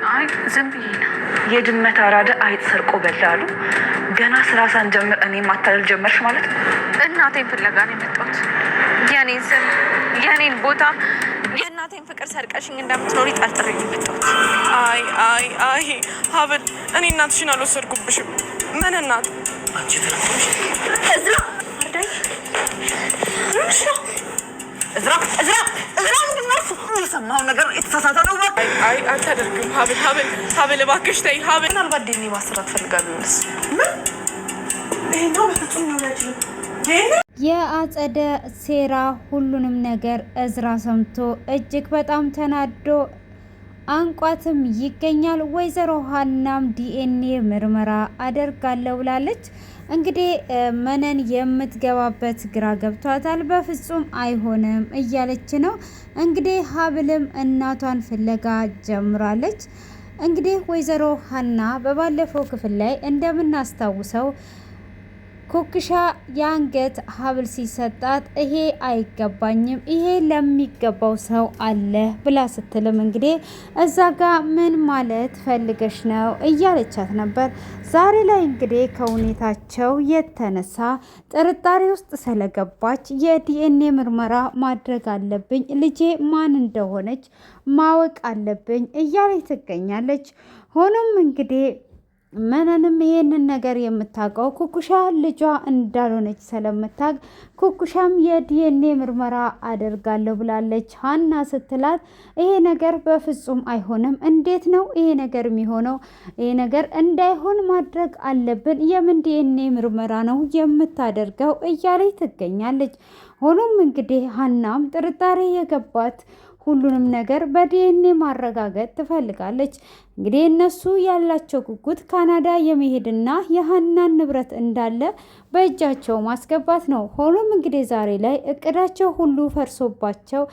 አይ ዝም ብዬ ነው። የድመት አራዳ አይጥ ሰርቆ በላሉ። ገና ስራ ሳንጀምር እኔ ማታለል ጀመርሽ ማለት ነው። እናቴን ፍለጋ ነው የመጣሁት። የኔን ስም፣ የኔን ቦታ፣ የእናቴን ፍቅር ሰርቀሽኝ እንደምትኖሪ ጠርጥሬ ነው የመጣሁት። አይ ሀብል፣ እኔ እናትሽን አልወሰድኩብሽም። ምን እናት አንቺ ተረፈሽ እዝራ አርዳኝ። እዝራ የሰማው ነገር የተሳሳተ ነው። አይ አታደርግም። ሀብል እባክሽ ተይ ሀብል። ምናልባት ዴኒ ማሰራት ፈልጋ ቢሆንስ? ይሄኛው በፍጹም ነው ያችልም። የአጸደ ሴራ ሁሉንም ነገር እዝራ ሰምቶ እጅግ በጣም ተናዶ አንቋትም ይገኛል። ወይዘሮ ሀናም ዲኤንኤ ምርመራ አደርጋለሁ ብላለች። እንግዲህ መነን የምትገባበት ግራ ገብቷታል። በፍጹም አይሆንም እያለች ነው። እንግዲህ ሀብልም እናቷን ፍለጋ ጀምራለች። እንግዲህ ወይዘሮ ሀና በባለፈው ክፍል ላይ እንደምናስታውሰው ኩክሻ የአንገት ሀብል ሲሰጣት ይሄ አይገባኝም፣ ይሄ ለሚገባው ሰው አለ ብላ ስትልም እንግዲህ እዛ ጋ ምን ማለት ፈልገሽ ነው እያለቻት ነበር። ዛሬ ላይ እንግዲህ ከሁኔታቸው የተነሳ ጥርጣሬ ውስጥ ስለገባች የዲኤንኤ ምርመራ ማድረግ አለብኝ፣ ልጄ ማን እንደሆነች ማወቅ አለብኝ እያለች ትገኛለች። ሆኖም እንግዲህ መነንም ይሄንን ነገር የምታውቀው ኩኩሻ ልጇ እንዳልሆነች ስለምታውቅ ኩኩሻም የዲኤንኤ ምርመራ አደርጋለሁ ብላለች። ሀና ስትላት ይሄ ነገር በፍጹም አይሆንም፣ እንዴት ነው ይሄ ነገር የሚሆነው? ይሄ ነገር እንዳይሆን ማድረግ አለብን። የምን ዲኤንኤ ምርመራ ነው የምታደርገው እያለች ትገኛለች። ሆኖም እንግዲህ ሀናም ጥርጣሬ የገባት ሁሉንም ነገር በዲኤንኤ ማረጋገጥ ትፈልጋለች። እንግዲህ እነሱ ያላቸው ጉጉት ካናዳ የመሄድና የሀናን ንብረት እንዳለ በእጃቸው ማስገባት ነው። ሆኖም እንግዲህ ዛሬ ላይ እቅዳቸው ሁሉ ፈርሶባቸው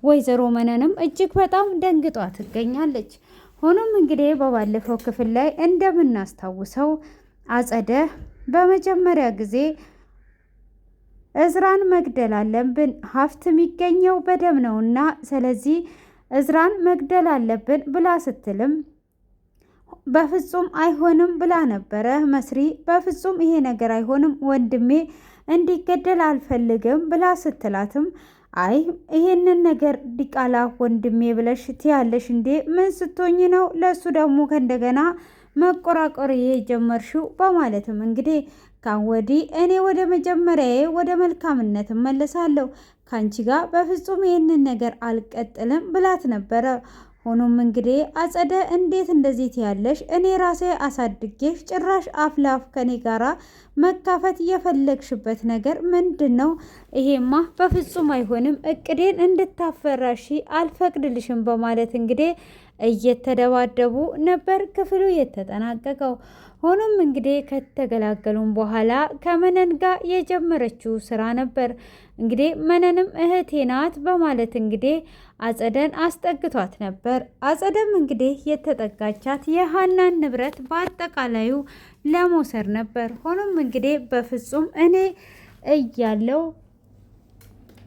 ወይዘሮ መነንም እጅግ በጣም ደንግጧ ትገኛለች። ሆኖም እንግዲህ በባለፈው ክፍል ላይ እንደምናስታውሰው አጸደ በመጀመሪያ ጊዜ እዝራን መግደል አለብን፣ ሀብት የሚገኘው በደም ነውና ስለዚህ እዝራን መግደል አለብን ብላ ስትልም በፍጹም አይሆንም ብላ ነበረ መስሪ። በፍጹም ይሄ ነገር አይሆንም፣ ወንድሜ እንዲገደል አልፈልግም ብላ ስትላትም አይ ይሄንን ነገር ዲቃላ ወንድሜ ብለሽ ትያለሽ እንዴ? ምን ስትሆኝ ነው ለሱ ደግሞ ከእንደገና መቆራቆር የጀመርሽው? በማለትም እንግዲህ ካወዲህ እኔ ወደ መጀመሪያዬ ወደ መልካምነት እመለሳለሁ፣ ካንቺ ጋር በፍጹም ይህንን ነገር አልቀጥልም ብላት ነበረ። ሆኖም እንግዲህ አጸደ እንዴት እንደዚህ ትያለሽ? እኔ ራሴ አሳድጌሽ ጭራሽ አፍ ለአፍ ከኔ ጋራ መካፈት የፈለግሽበት ነገር ምንድን ነው? ይሄማ በፍጹም አይሆንም፣ እቅዴን እንድታፈራሺ አልፈቅድልሽም በማለት እንግዲህ እየተደባደቡ ነበር ክፍሉ የተጠናቀቀው። ሆኖም እንግዲህ ከተገላገሉም በኋላ ከመነን ጋር የጀመረችው ስራ ነበር። እንግዲህ መነንም እህቴ ናት በማለት እንግዲህ አጸደን አስጠግቷት ነበር። አጸደም እንግዲህ የተጠጋቻት የሀናን ንብረት በአጠቃላዩ ለመውሰድ ነበር። ሆኖም እንግዲህ በፍጹም እኔ እያለው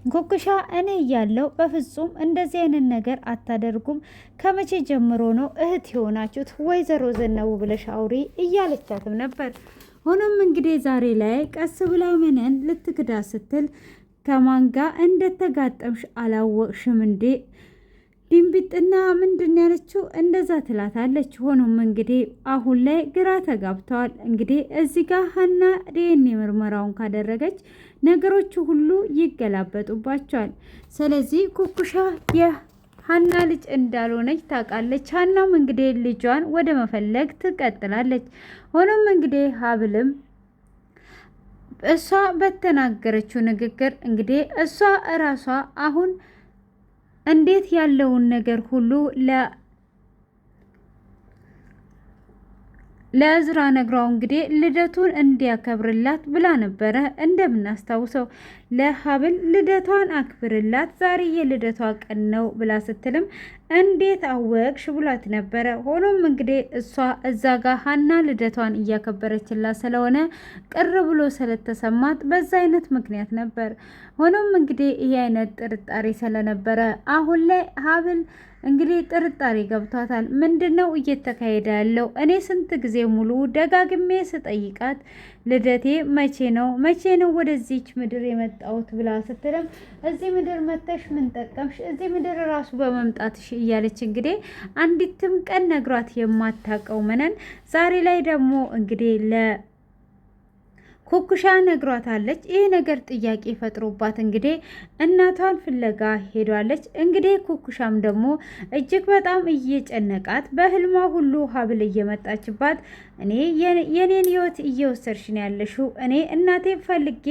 ኩኩሻ እኔ እያለው በፍጹም እንደዚህ አይነት ነገር አታደርጉም። ከመቼ ጀምሮ ነው እህት የሆናችሁት? ወይዘሮ ዘነቡ ብለሽ አውሪ እያለቻትም ነበር። ሆኖም እንግዲህ ዛሬ ላይ ቀስ ብላ መነን ልትክዳ ስትል ከማን ጋር እንደተጋጠምሽ አላወቅሽም እንዴ? ድንቢጥና ምንድን ያለችው እንደዛ ትላታለች። ሆኖም እንግዲህ አሁን ላይ ግራ ተጋብተዋል። እንግዲህ እዚህ ጋር ሀና ዲኤንኤ ምርመራውን ካደረገች ነገሮቹ ሁሉ ይገላበጡባቸዋል። ስለዚህ ኩኩሻ የሀና ልጅ እንዳልሆነች ታውቃለች። ሀናም እንግዲህ ልጇን ወደ መፈለግ ትቀጥላለች። ሆኖም እንግዲህ ሀብልም እሷ በተናገረችው ንግግር እንግዲህ እሷ እራሷ አሁን እንዴት ያለውን ነገር ሁሉ ለእዝራ ነግራው እንግዲህ ልደቱን እንዲያከብርላት ብላ ነበረ። እንደምናስታውሰው ለሀብል ልደቷን አክብርላት፣ ዛሬ የልደቷ ቀን ነው ብላ ስትልም እንዴት አወቅሽ ብሏት ነበረ። ሆኖም እንግዲህ እሷ እዛ ጋር ሀና ልደቷን እያከበረችላት ስለሆነ ቅር ብሎ ስለተሰማት በዛ አይነት ምክንያት ነበር። ሆኖም እንግዲህ ይህ አይነት ጥርጣሬ ስለነበረ አሁን ላይ ሀብል እንግዲህ ጥርጣሬ ገብቷታል። ምንድነው እየተካሄደ ያለው? እኔ ስንት ጊዜ ሙሉ ደጋግሜ ስጠይቃት ልደቴ መቼ ነው ወደዚች ምድር የመጣሁት ብላ ስትልም እዚህ ምድር መተሽ ምን ጠቀምሽ? እዚህ ምድር ራሱ በመምጣትሽ እያለች እንግዲህ አንዲትም ቀን ነግሯት የማታውቀው መነን ዛሬ ላይ ደግሞ እንግዲህ ኩኩሻ ነግሯታለች። ይህ ነገር ጥያቄ ፈጥሮባት እንግዲህ እናቷን ፍለጋ ሄዷለች። እንግዲህ ኩኩሻም ደግሞ እጅግ በጣም እየጨነቃት በህልሟ ሁሉ ሀብል እየመጣችባት እኔ የኔን ህይወት እየወሰድሽ ነው ያለሽው፣ እኔ እናቴ ፈልጌ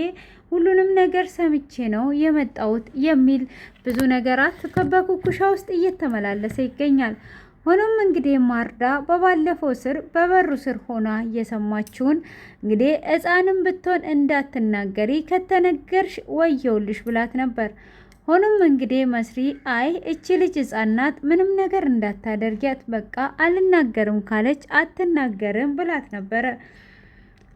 ሁሉንም ነገር ሰምቼ ነው የመጣሁት የሚል ብዙ ነገራት በኩኩሻ ውስጥ እየተመላለሰ ይገኛል። ሆኖም እንግዲህ ማርዳ በበሩ ስር ሆና እየሰማችውን እንግዲህ ሕፃንም ብትሆን እንዳትናገሪ ከተነገርሽ ወየውልሽ ብላት ነበር። ሆኖም እንግዲህ መስሪ አይ እቺ ልጅ ሕፃን ናት፣ ምንም ነገር እንዳታደርጊያት፣ በቃ አልናገርም ካለች አትናገርም ብላት ነበረ።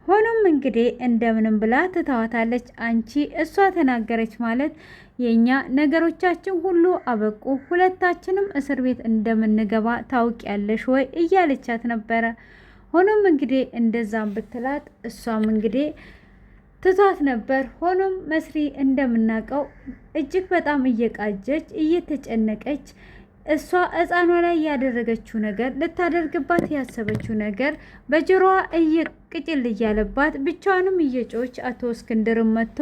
ሆኖም እንግዲህ እንደምንም ብላ ትተዋታለች። አንቺ እሷ ተናገረች ማለት የኛ ነገሮቻችን ሁሉ አበቁ፣ ሁለታችንም እስር ቤት እንደምንገባ ታውቂያለሽ ወይ እያለቻት ነበረ። ሆኖም እንግዲህ እንደዛም ብትላት እሷም እንግዲህ ትቷት ነበር። ሆኖም መስሪ እንደምናውቀው እጅግ በጣም እየቃጀች እየተጨነቀች እሷ ሕፃኗ ላይ ያደረገችው ነገር ልታደርግባት ያሰበችው ነገር በጆሮዋ ቅጭል እያለባት ብቻዋንም እየጮች አቶ እስክንድርም መጥቶ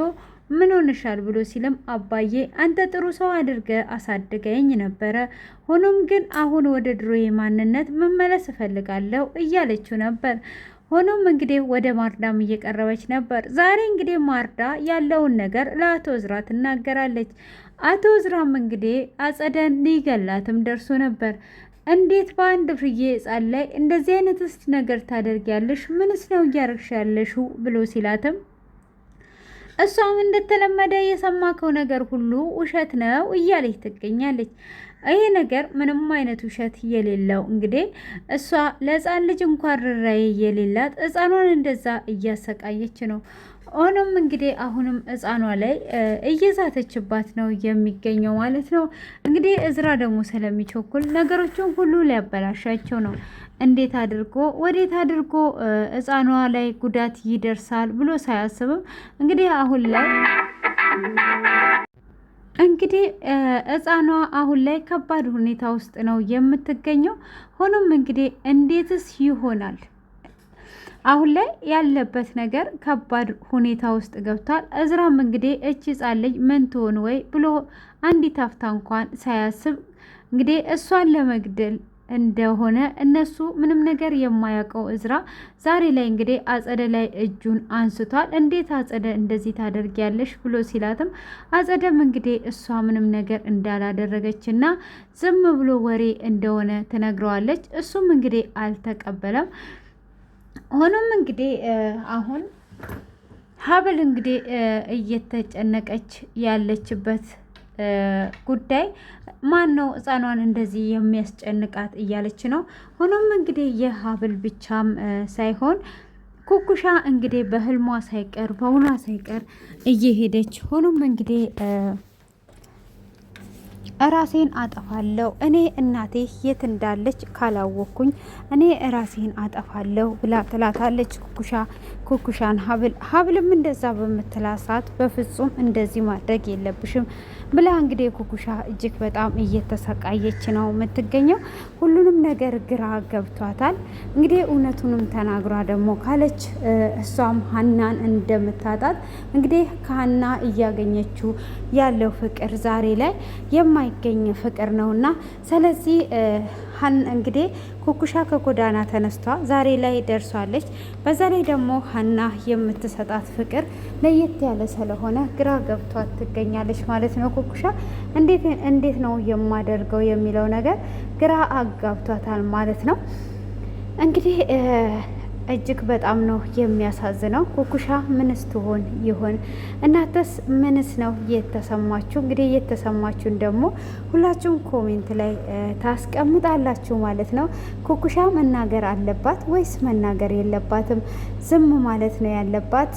ምን ሆነሻል ብሎ ሲልም አባዬ አንተ ጥሩ ሰው አድርገ አሳድገኝ ነበረ፣ ሆኖም ግን አሁን ወደ ድሮዬ ማንነት መመለስ እፈልጋለሁ እያለችው ነበር። ሆኖም እንግዲህ ወደ ማርዳም እየቀረበች ነበር። ዛሬ እንግዲህ ማርዳ ያለውን ነገር ለአቶ እዝራ ትናገራለች። አቶ እዝራም እንግዲህ አጸደን ሊገላትም ደርሶ ነበር። እንዴት በአንድ ፍርዬ ሕፃን ላይ እንደዚህ አይነትስ ነገር ታደርጊያለሽ? ምንስ ነው እያረግሽ ያለሽው? ብሎ ሲላትም እሷም እንደተለመደ የሰማከው ነገር ሁሉ ውሸት ነው እያለች ትገኛለች። ይሄ ነገር ምንም አይነት ውሸት የሌለው እንግዲህ እሷ ለሕፃን ልጅ እንኳን ርራዬ የሌላት ሕፃኗን እንደዛ እያሰቃየች ነው። ሆኖም እንግዲህ አሁንም ሕፃኗ ላይ እየዛተችባት ነው የሚገኘው ማለት ነው። እንግዲህ እዝራ ደግሞ ስለሚቸኩል ነገሮችን ሁሉ ሊያበላሻቸው ነው። እንዴት አድርጎ ወዴት አድርጎ ሕፃኗ ላይ ጉዳት ይደርሳል ብሎ ሳያስብም እንግዲህ አሁን ላይ ሕፃኗ አሁን ላይ ከባድ ሁኔታ ውስጥ ነው የምትገኘው። ሆኖም እንግዲህ እንዴትስ ይሆናል? አሁን ላይ ያለበት ነገር ከባድ ሁኔታ ውስጥ ገብቷል። እዝራም እንግዲህ እቺ ሕፃን ልጅ ምን ትሆን ወይ ብሎ አንዲት አፍታ እንኳን ሳያስብ እንግዲህ እሷን ለመግደል እንደሆነ እነሱ ምንም ነገር የማያውቀው እዝራ ዛሬ ላይ እንግዲህ አጸደ ላይ እጁን አንስቷል። እንዴት አጸደ እንደዚህ ታደርጊያለሽ ብሎ ሲላትም አጸደም እንግዲህ እሷ ምንም ነገር እንዳላደረገችና ዝም ብሎ ወሬ እንደሆነ ትነግረዋለች። እሱም እንግዲህ አልተቀበለም። ሆኖም እንግዲህ አሁን ሀብል እንግዲህ እየተጨነቀች ያለችበት ጉዳይ ማን ነው ሕፃኗን እንደዚህ የሚያስጨንቃት እያለች ነው። ሆኖም እንግዲህ የሀብል ብቻም ሳይሆን ኩኩሻ እንግዲህ በህልሟ ሳይቀር በውኗ ሳይቀር እየሄደች ሆኖም እንግዲህ ራሴን አጠፋለሁ እኔ እናቴ የት እንዳለች ካላወቅኩኝ እኔ ራሴን አጠፋለሁ ብላ ትላታለች። ኩኩሻን ሀብልም እንደዛ በምትላት ሰዓት በፍጹም እንደዚህ ማድረግ የለብሽም ብላ እንግዲህ ኩኩሻ እጅግ በጣም እየተሰቃየች ነው የምትገኘው። ሁሉንም ነገር ግራ ገብቷታል። እንግዲህ እውነቱንም ተናግሯ ደግሞ ካለች እሷም ሀናን እንደምታጣት እንግዲህ ከሀና እያገኘችው ያለው ፍቅር ዛሬ ላይ የማይገኝ ፍቅር ነውና ስለዚህ እንግዲህ ኩኩሻ ከጎዳና ተነስቷ ዛሬ ላይ ደርሷለች። በዛ ላይ ደግሞ ሀና የምትሰጣት ፍቅር ለየት ያለ ስለሆነ ግራ ገብቷት ትገኛለች ማለት ነው። ኩኩሻ እንዴት ነው የማደርገው የሚለው ነገር ግራ አጋብቷታል ማለት ነው። እንግዲህ እጅግ በጣም ነው የሚያሳዝነው። ኩኩሻ ምንስ ትሆን ይሆን? እናንተስ ምንስ ነው የተሰማችሁ? እንግዲህ የተሰማችሁን ደግሞ ሁላችሁም ኮሜንት ላይ ታስቀምጣላችሁ ማለት ነው። ኩኩሻ መናገር አለባት ወይስ መናገር የለባትም? ዝም ማለት ነው ያለባት?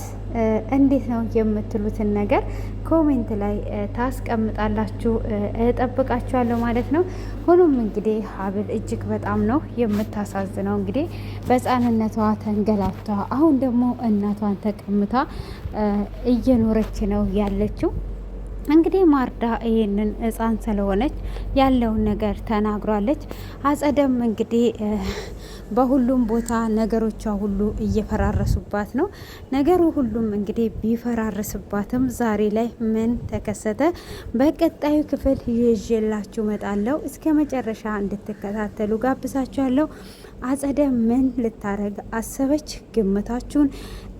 እንዴት ነው የምትሉትን ነገር ኮሜንት ላይ ታስቀምጣላችሁ። እጠብቃችኋለሁ ማለት ነው። ሆኖም እንግዲህ ሀብል እጅግ በጣም ነው የምታሳዝነው። እንግዲህ በሕፃንነቷ ተንገላቷ አሁን ደግሞ እናቷን ተቀምታ እየኖረች ነው ያለችው። እንግዲህ ማርዳ ይሄንን ሕፃን ስለሆነች ያለውን ነገር ተናግሯለች። አጸደም እንግዲህ በሁሉም ቦታ ነገሮቿ ሁሉ እየፈራረሱባት ነው። ነገሩ ሁሉም እንግዲህ ቢፈራረስባትም ዛሬ ላይ ምን ተከሰተ? በቀጣዩ ክፍል ይዤላችሁ እመጣለሁ። እስከ መጨረሻ እንድትከታተሉ ጋብዛችኋለሁ። አጸደ ምን ልታረግ አሰበች? ግምታችሁን።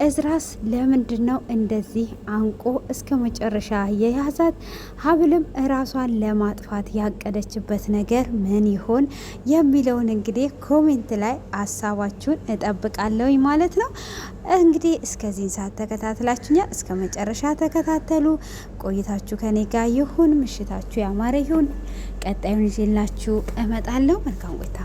እዝራስ ለምንድን ነው እንደዚህ አንቆ እስከ መጨረሻ የያዛት? ሀብልም እራሷን ለማጥፋት ያቀደችበት ነገር ምን ይሆን የሚለውን እንግዲህ ኮሜንት ላይ ሀሳባችሁን እጠብቃለሁ ማለት ነው። እንግዲህ እስከዚህን ሰዓት ተከታትላችሁኛል። እስከ መጨረሻ ተከታተሉ። ቆይታችሁ ከኔ ጋር ይሁን። ምሽታችሁ ያማረ ይሁን። ቀጣዩን ይዤላችሁ እመጣለሁ። መልካም ቆይታ